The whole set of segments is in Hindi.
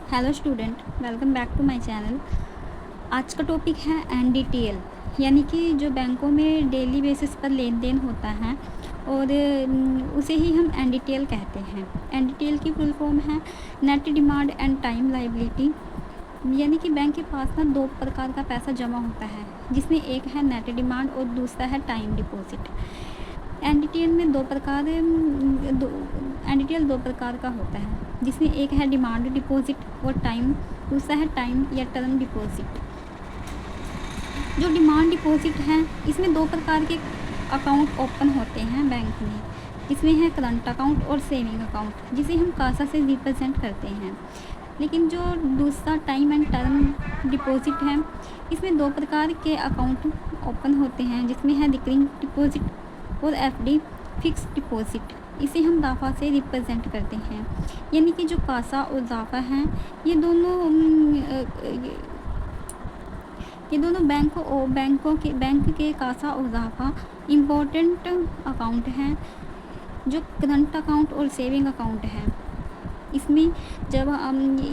Hello student, welcome back to my channel. आज का टॉपिक है एनडीटीएल, यानी कि जो बैंकों में डेली बेसिस पर लेन देन होता है और उसे ही हम एनडीटीएल कहते हैं। एनडीटीएल की फुल फॉर्म है net demand and time liability, यानी कि बैंक के पास ना दो प्रकार का पैसा जमा होता है, जिसमें एक है नेट डिमांड और दूसरा है टाइम डिपॉजिट। एनडीटीएल में एनडीटीएल दो प्रकार का होता है, जिसमें एक है डिमांड डिपॉजिट और दूसरा है टाइम या टर्म डिपॉजिट। जो डिमांड डिपॉजिट है, इसमें दो प्रकार के अकाउंट ओपन होते हैं बैंक में, इसमें है करंट अकाउंट और सेविंग अकाउंट, जिसे हम कासा से रिप्रेजेंट करते हैं। लेकिन जो दूसरा टाइम एंड टर्म डिपॉजिट है, इसमें दो प्रकार के अकाउंट ओपन होते हैं, जिसमें है रिकरिंग डिपॉजिट और एफडी फिक्स डिपॉजिट। इसे हम दाफा से रिप्रेजेंट करते हैं, यानी कि जो कासा और दाफा हैं, ये दोनों बैंक के कासा और दाफा इम्पोर्टेंट अकाउंट हैं, जो करंट अकाउंट और सेविंग अकाउंट है। इसमें जब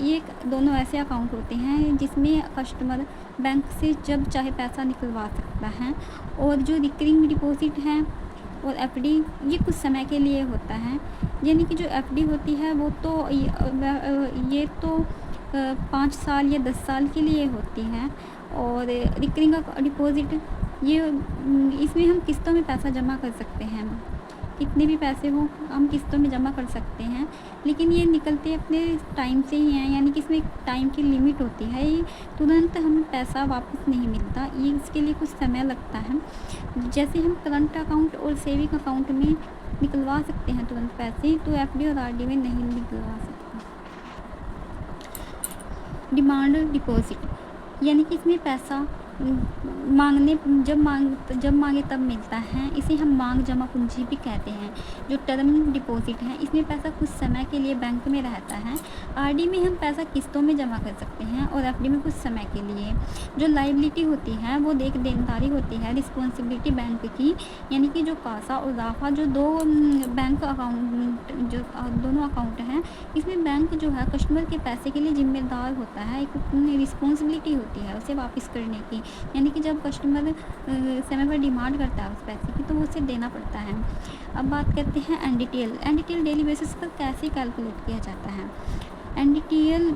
ये दोनों ऐसे अकाउंट होते हैं जिसमें कस्टमर बैंक से जब चाहे पैसा निकलवा सकता है, और जो रिकरिंग डिपॉजिट है और एफडी, ये कुछ समय के लिए होता है। यानी कि जो एफडी होती है वो तो ये तो 5 साल या 10 साल के लिए होती है, और रिकरिंग डिपॉजिट ये इसमें हम किस्तों में पैसा जमा कर सकते हैं, कितने भी पैसे हो हम किस्तों में जमा कर सकते हैं, लेकिन ये निकलते अपने टाइम से ही हैं, यानी कि इसमें टाइम की लिमिट होती है, ये तुरंत हमें पैसा वापस नहीं मिलता, ये इसके लिए कुछ समय लगता है। जैसे हम करंट अकाउंट और सेविंग अकाउंट में निकलवा सकते हैं तुरंत पैसे, तो एफडी और आरडी में नहीं निकलवा सकते। डिमांड डिपॉजिट, यानी कि इसमें पैसा जब मांगे तब मिलता है, इसे हम मांग जमा पूंजी भी कहते हैं। जो टर्म डिपॉजिट है, इसमें पैसा कुछ समय के लिए बैंक में रहता है। आरडी में हम पैसा किस्तों में जमा कर सकते हैं, और एफडी में कुछ समय के लिए। जो लायबिलिटी होती है वो देनदारी होती है, रिस्पॉन्सिबिलिटी बैंक की, यानी कि जो कासा और दाफा, जो दो बैंक अकाउंट, जो दोनों अकाउंट हैं, इसमें बैंक जो है कस्टमर के पैसे के लिए जिम्मेदार होता है, एक रिस्पॉन्सिबिलिटी होती है उसे वापस करने की, यानी कि जब कस्टमर समय पर डिमांड करता है उस पैसे की, तो वो उसे देना पड़ता है। अब बात करते हैं एनडीटीएल। एनडीटीएल डेली बेसिस पर कैसे कैलकुलेट किया जाता है। एनडीटीएल,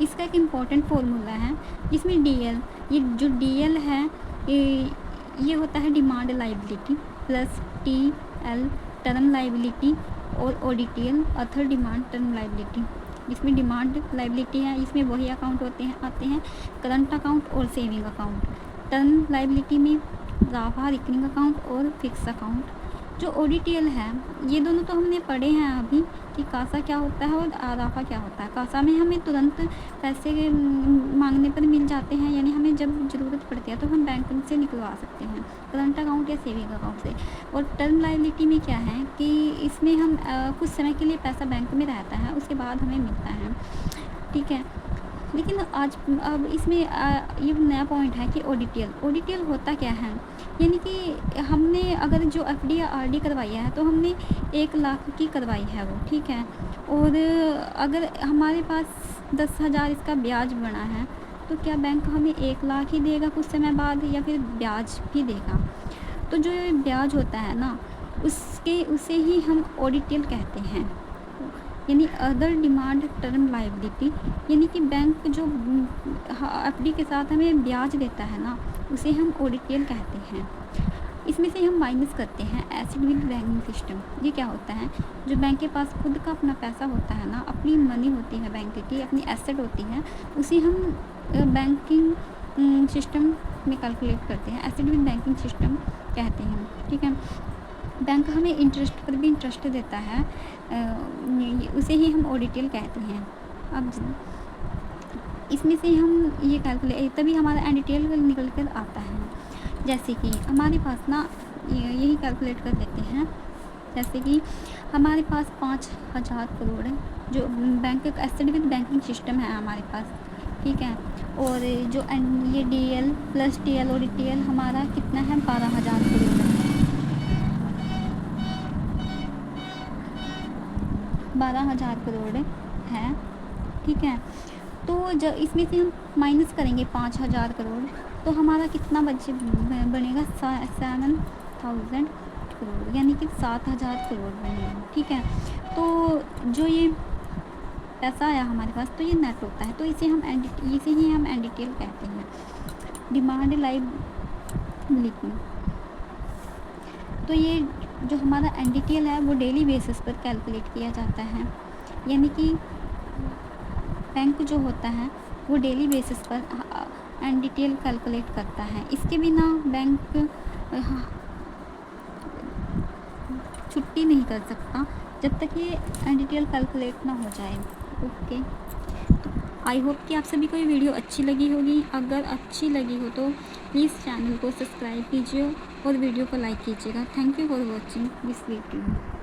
इसका एक इम्पॉर्टेंट फॉर्मूला है, जिसमें डीएल, ये जो डीएल है ये होता है demand liability plus TL term liability, और ओडीटीएल अथर डिमांड टर्म लायबिलिटी। इसमें डिमांड लायबिलिटी है, इसमें वही अकाउंट आते हैं करंट अकाउंट और सेविंग अकाउंट। टर्म लायबिलिटी में दाफा, रिकरिंग अकाउंट और फिक्स अकाउंट। जो ओडीटीएल है, ये दोनों तो हमने पढ़े हैं अभी, कि कासा क्या होता है और दाफा क्या होता है। कासा में हमें तुरंत पैसे मांगने पर मिल जाते हैं, यानी हमें जब ज़रूरत पड़ती है तो हम बैंक से निकलवा सकते हैं, करंट अकाउंट या सेविंग अकाउंट से। और टर्म लायबिलिटी में क्या है कि इसमें हम कुछ समय के लिए पैसा बैंक में रहता है, उसके बाद हमें मिलता है, ठीक है। लेकिन अब इसमें ये नया पॉइंट है कि ओडीटीएल होता क्या है, यानी कि हमने अगर जो एफडी या आरडी करवाई है, तो हमने 1 लाख की करवाई है वो, ठीक है, और अगर हमारे पास 10,000 इसका ब्याज बना है, तो क्या बैंक हमें 1 लाख ही देगा कुछ समय बाद, या फिर ब्याज भी देगा। तो जो ब्याज होता है ना, उसे ही हम ओडीटीएल कहते हैं, यानी अदर डिमांड टर्म लायबिलिटी, यानी कि बैंक जो एफडी के साथ हमें ब्याज देता है ना, उसे हम ओडीटीएल कहते हैं। इसमें से हम माइनस करते हैं एसेट विद बैंकिंग सिस्टम। ये क्या होता है, जो बैंक के पास खुद का अपना पैसा होता है ना, अपनी मनी होती है बैंक की, अपनी एसेट होती है, उसे हम बैंकिंग सिस्टम में कैलकुलेट करते हैं, एसेट विद बैंकिंग सिस्टम कहते हैं, ठीक है। बैंक हमें इंटरेस्ट पर भी इंटरेस्ट देता है, उसे ही हम ओडीटीएल कहते हैं। अब इसमें से हम ये कैलकुलेट, तभी हमारा एनडीटीएल निकल कर आता है। जैसे कि हमारे पास ना, यही कैलकुलेट कर लेते हैं, जैसे कि हमारे पास 5,000 करोड़ है, जो bank asset with banking system है हमारे पास, ठीक है। और जो ये डीएल प्लस टीएल ओडीटीएल हमारा कितना है, 12,000 करोड़ है, 12,000 करोड़ है। ठीक है। तो जब इसमें से हम माइनस करेंगे 5000 करोड़, तो हमारा कितना बनेगा 7000 करोड़, यानी कि 7000 करोड़ बनेगा, ठीक है। तो जो ये पैसा आया हमारे पास, तो ये नेट होता है, तो इसे ही हम एनडीटीएल कहते हैं, डिमांड लायबिलिटी। तो ये जो हमारा एनडीटीएल है वो डेली बेसिस पर कैलकुलेट किया जाता है, यानी कि बैंक जो होता है वो डेली बेसिस पर एनडीटीएल कैलकुलेट करता है। इसके बिना बैंक छुट्टी नहीं कर सकता जब तक ये एनडीटीएल कैलकुलेट ना हो जाए। ओके, तो आई होप कि आप सभी को ये वीडियो अच्छी लगी होगी। अगर अच्छी लगी हो तो प्लीज़ चैनल को सब्सक्राइब कीजिए और वीडियो को लाइक कीजिएगा। Thank you for watching this video.